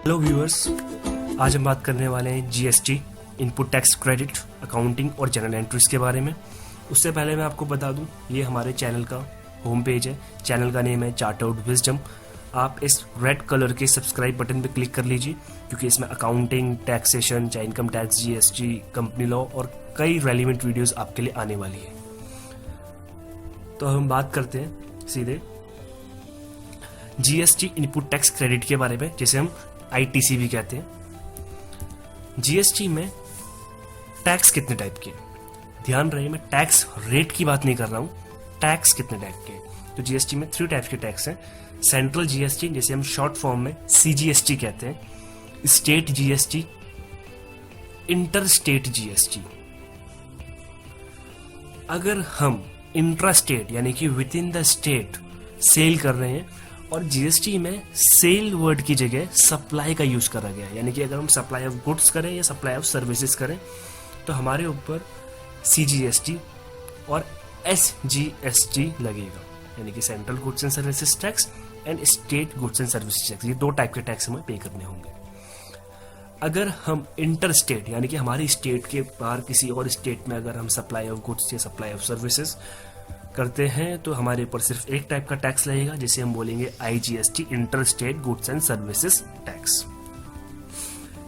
Hello viewers, आज हम बात करने वाले हैं GST, input tax credit, accounting और जनरल एंट्रीज के बारे में। उससे पहले मैं आपको बता दूं, ये हमारे चैनल का होम पेज है। चैनल का नेम है चार्टर्ड विजडम। आप इस रेड कलर के सब्सक्राइब बटन पर क्लिक कर लीजिए, क्योंकि इसमें अकाउंटिंग, टैक्सेशन, चाहे income tax, GST, company law और कई रेलिवेंट वीडियोस आपके लिए आने वाली है। तो हम बात करते हैं सीधे जीएसटी इनपुट टैक्स क्रेडिट के बारे में, जिसे हम आईटीसी भी कहते हैं। जीएसटी में टैक्स कितने टाइप के? ध्यान रहे, मैं टैक्स रेट की बात नहीं कर रहा हूं, टैक्स कितने टाइप के। तो जीएसटी में 3 टाइप के टैक्स हैं। सेंट्रल जीएसटी, जिसे हम शॉर्ट फॉर्म में सीजीएसटी कहते हैं, state GST, inter state GST. अगर हम इंट्रा स्टेट यानी कि with in the state sale कर रहे हैं, और जीएसटी में सेल वर्ड की जगह सप्लाई का यूज करा गया है, यानी कि अगर हम सप्लाई ऑफ गुड्स करें या सप्लाई ऑफ सर्विसेज करें तो हमारे ऊपर सीजीएसटी और एसजीएसटी लगेगा, यानी कि central goods and services tax and state goods and services tax. ये 2 टाइप के टैक्स हमें पे करने होंगे। अगर हम इंटर स्टेट यानी कि हमारी स्टेट के बाहर किसी और स्टेट में अगर हम सप्लाई ऑफ गुड्स या सप्लाई ऑफ सर्विसेज करते हैं तो हमारे ऊपर सिर्फ एक टाइप का टैक्स लगेगा, जिसे हम बोलेंगे IGST, inter state goods and services tax.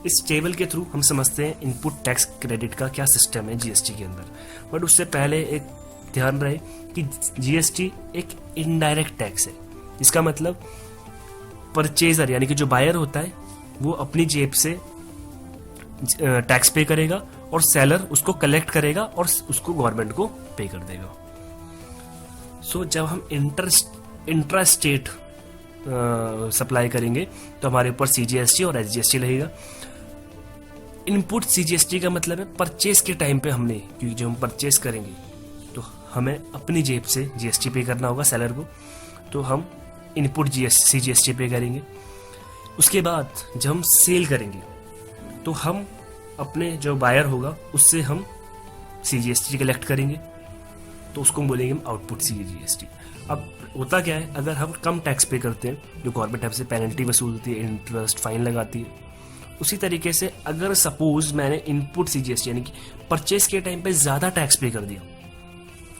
इस टेबल के थ्रू हम समझते हैं इनपुट टैक्स क्रेडिट का क्या सिस्टम है जीएसटी के अंदर। बट उससे पहले एक ध्यान रहे कि जीएसटी एक इनडायरेक्ट टैक्स है। इसका मतलब परचेजर यानी कि जो बायर होता है वो अपनी जेब से टैक्स पे करेगा और सेलर उसको कलेक्ट करेगा और उसको गवर्नमेंट को पे कर देगा। सो जब हम इंट्रा स्टेट सप्लाई करेंगे तो हमारे ऊपर सीजीएसटी और एसजीएसटी लगेगा। इनपुट सीजीएसटी का मतलब है परचेज के टाइम पे हमने, क्योंकि जब हम परचेज करेंगे तो हमें अपनी जेब से जीएसटी पे करना होगा सेलर को, तो हम इनपुट सीजीएसटी पे करेंगे। उसके बाद जब हम सेल करेंगे तो हम अपने जो बायर होगा उससे हम सीजीएसटी कलेक्ट करेंगे, तो उसको हम बोलेंगे हम आउटपुट सीजीएसटी। अब होता क्या है, अगर हम कम टैक्स पे करते हैं जो गवर्नमेंट हमसे पेनल्टी वसूलती है, इंटरेस्ट फाइन लगाती है, उसी तरीके से अगर सपोज मैंने इनपुट सीजीएसटी यानी कि परचेज के टाइम पे ज्यादा टैक्स पे कर दिया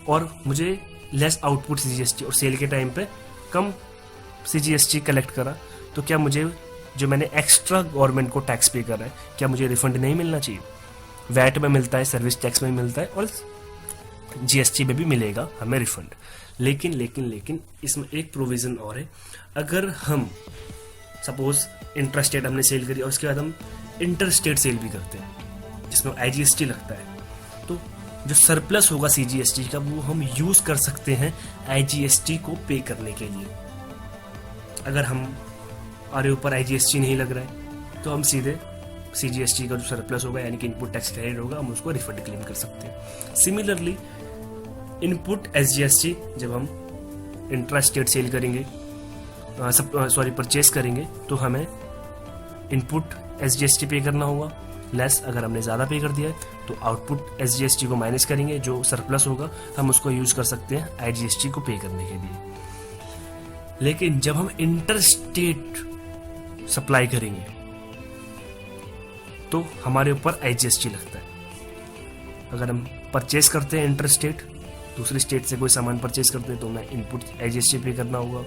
और मुझे लेस आउटपुट सीजीएसटी और सेल के टाइम पे कम सीजीएसटी कलेक्ट करा, तो क्या मुझे जो मैंने एक्स्ट्रा गवर्नमेंट को टैक्स पे करा है, क्या मुझे रिफंड नहीं मिलना चाहिए? वैट में मिलता है, सर्विस टैक्स में मिलता है और जीएसटी में भी मिलेगा हमें रिफंड। लेकिन इसमें एक प्रोविजन और है। अगर हम सपोज इंटर स्टेट हमने सेल करी और उसके बाद हम इंटर स्टेट सेल भी करते हैं जिसमें आईजीएसटी लगता है, तो जो सरप्लस होगा सीजीएसटी का वो हम यूज कर सकते हैं आईजीएसटी को पे करने के लिए। अगर हमारे ऊपर आईजीएसटी नहीं लग रहा है तो हम सीधे सीजीएसटी का जो सरप्लस होगा यानी कि इनपुट टैक्स क्रेडिट होगा, हम उसको रिफंड क्लेम कर सकते हैं। सिमिलरली इनपुट एसजीएसटी जब हम इंट्रा स्टेट सेल करेंगे, परचेज करेंगे, तो हमें इनपुट एसजीएसटी पे करना होगा लेस। अगर हमने ज़्यादा पे कर दिया है तो आउटपुट एसजीएसटी को माइनस करेंगे, जो सरप्लस होगा हम उसको यूज़ कर सकते हैं आईजीएसटी को पे करने के लिए। लेकिन जब हम इंटर स्टेट सप्लाई करेंगे तो हमारे ऊपर आईजीएसटी लगता है। अगर हम परचेज करते हैं इंटर स्टेट, दूसरी स्टेट से कोई सामान परचेज करते हैं, तो हमें इनपुट आईजीएसटी पे करना होगा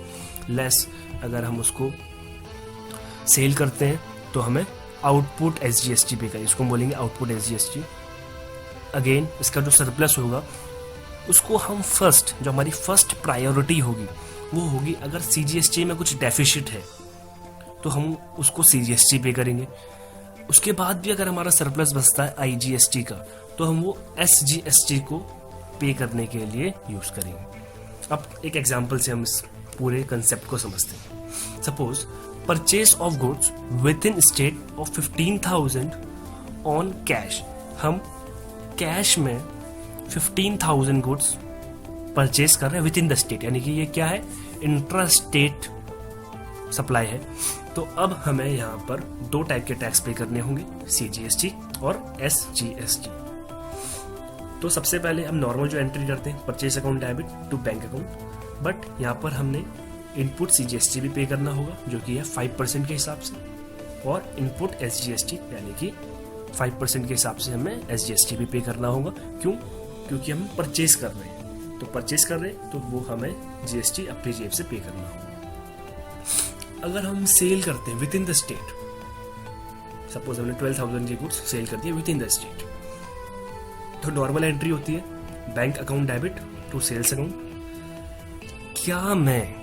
लेस। अगर हम उसको सेल करते हैं तो हमें आउटपुट एसजीएसटी पे करें, इसको बोलेंगे आउटपुट एसजीएसटी। अगेन इसका जो सरप्लस होगा उसको हम फर्स्ट, जो हमारी फर्स्ट प्रायोरिटी होगी वो होगी, अगर सीजीएसटी में कुछ डेफिशिट है तो हम उसको सीजीएसटी पे करेंगे। उसके बाद भी अगर हमारा सरप्लस बचता है आईजीएसटी का तो हम वो एसजीएसटी को पे करने के लिए यूज करेंगे। अब एक एग्जांपल से हम इस पूरे कंसेप्ट को समझते हैं। Suppose purchase of goods with in state of 15,000 on cash. हम कैश में 15,000 गुड्स परचेज कर रहे हैं विद इन द स्टेट, यानी कि ये क्या है, इंट्रा स्टेट सप्लाई है। तो अब हमें यहाँ पर 2 टाइप के टैक्स पे करने होंगे, सीजीएसटी और एसजीएसटी। तो सबसे पहले हम नॉर्मल जो एंट्री करते हैं, purchase account debit to bank account, but यहाँ पर हमने इनपुट सीजीएसटी भी पे करना होगा जो कि है 5% के हिसाब से, और इनपुट SGST यानी कि 5% के हिसाब से हमें SGST भी पे करना होगा। क्यों? क्योंकि हम परचेज कर रहे हैं, तो परचेज कर रहे हैं तो वो हमें GST अपनी जेब से पे करना होगा। अगर हम सेल करते हैं with in the state, suppose हमने 12,000 के गुड्स सेल कर दिए विद इन द स्टेट, तो नॉर्मल एंट्री होती है bank account debit to sales account. क्या मैं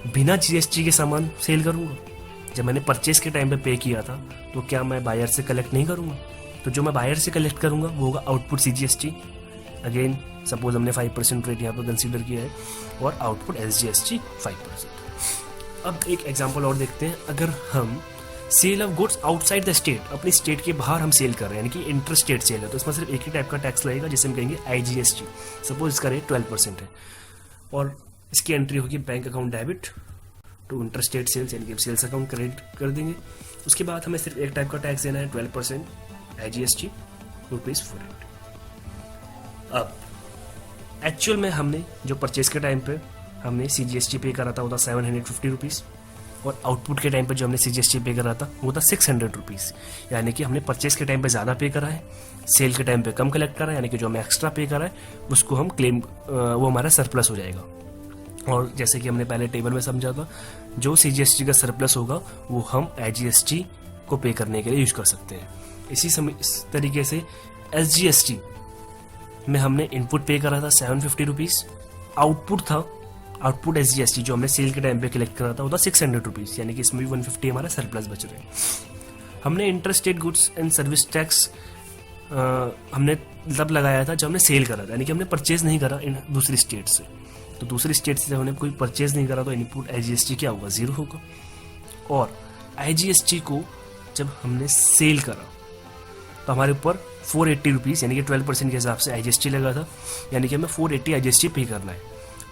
बिना GST के सामान सेल करूंगा? जब मैंने परचेज के टाइम पे पे किया था तो क्या मैं बायर से कलेक्ट नहीं करूंगा? तो जो मैं बायर से कलेक्ट करूंगा वो होगा आउटपुट CGST। अगेन सपोज हमने 5% रेट यहाँ पर कंसीडर किया है और आउटपुट SGST 5%। अब एक एग्जांपल और देखते हैं। अगर हम sale of goods outside the state, अपनी स्टेट के बाहर हम सेल कर रहे हैं, यानी कि इंटर स्टेट सेल है, तो इसमें सिर्फ एक ही टाइप का टैक्स लगेगा जिसे हम कहेंगे IGST। सपोज इसका रेट 12% है और इसकी एंट्री होगी bank account debit to inter state sales, यानी कि सेल्स अकाउंट क्रेडिट कर देंगे। उसके बाद हमें सिर्फ एक टाइप का टैक्स देना है 12% IGST ₹480। अब एक्चुअल में हमने जो परचेज के टाइम पे हमने CGST पे करा था वो था 750 रुपीज़ और आउटपुट के टाइम पे जो हमने CGST पे करा था वो था 600 रुपीज़। यानी कि हमने परचेज के टाइम पे ज़्यादा पे करा है, सेल के टाइम पे कम कलेक्ट करा है, यानी कि जो हमें एक्स्ट्रा पे करा है उसको हम क्लेम, वो हमारा सरप्लस हो जाएगा। और जैसे कि हमने पहले टेबल में समझा था, जो CGST का सरप्लस होगा वो हम IGST को पे करने के लिए यूज कर सकते हैं। इस तरीके से SGST में हमने इनपुट पे करा था 750 रुपीज़, आउटपुट था आउटपुट SGST जो हमने सेल के टाइम पे कलेक्ट करा था वो था 600 रुपीज़, यानी कि इसमें भी 150 हमारा सरप्लस बच रहे हैं। हमने inter state goods and service tax हमने तब लगाया था जब हमने सेल करा था, यानी कि हमने परचेज नहीं करा इन दूसरी स्टेट से। तो दूसरी स्टेट से हमने कोई परचेज नहीं करा तो इनपुट IGST क्या होगा? 0 होगा। और IGST को जब हमने सेल करा तो हमारे ऊपर 480 रुपीज़ यानी कि 12% के हिसाब से IGST लगा था, यानी कि हमें 480 IGST पे करना है।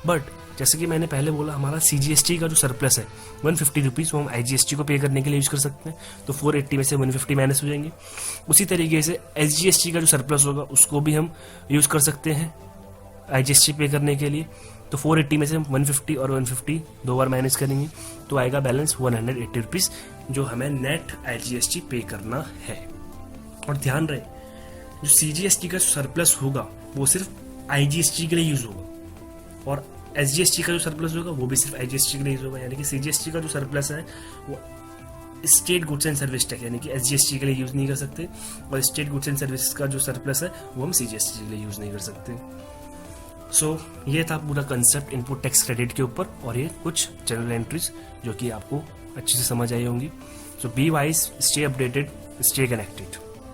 बट जैसे कि मैंने पहले बोला, हमारा CGST का जो सरप्लस है 150 रुपीज़ वो हम IGST को पे करने के लिए यूज़ कर सकते हैं, तो 480 में से 150 माइनस हो जाएंगे। उसी तरीके से SGST का जो सरप्लस होगा उसको भी हम यूज़ कर सकते हैं IGST पे करने के लिए, तो 480 में से हम 150 और 150 दो बार माइनस करेंगे तो आएगा बैलेंस 180 रुपीज़ जो हमें नेट IGST पे करना है। और ध्यान रहे, जो CGST का सरप्लस होगा वो सिर्फ IGST के लिए यूज़ होगा और SGST का जो सरप्लस होगा वो भी सिर्फ IGST के लिए यूज़ होगा। यानी कि CGST का जो सरप्लस है वो state goods and service tax यानी कि SGST के लिए यूज़ नहीं कर सकते, और स्टेट गुड्स एंड सर्विस का जो सरप्लस है वो हम CGST के लिए यूज़ नहीं कर सकते। सो ये था पूरा कंसेप्ट इनपुट टैक्स क्रेडिट के ऊपर, और ये कुछ जनरल एंट्रीज जो कि आपको अच्छे से समझ आई होंगी। So be wise, stay updated, stay connected.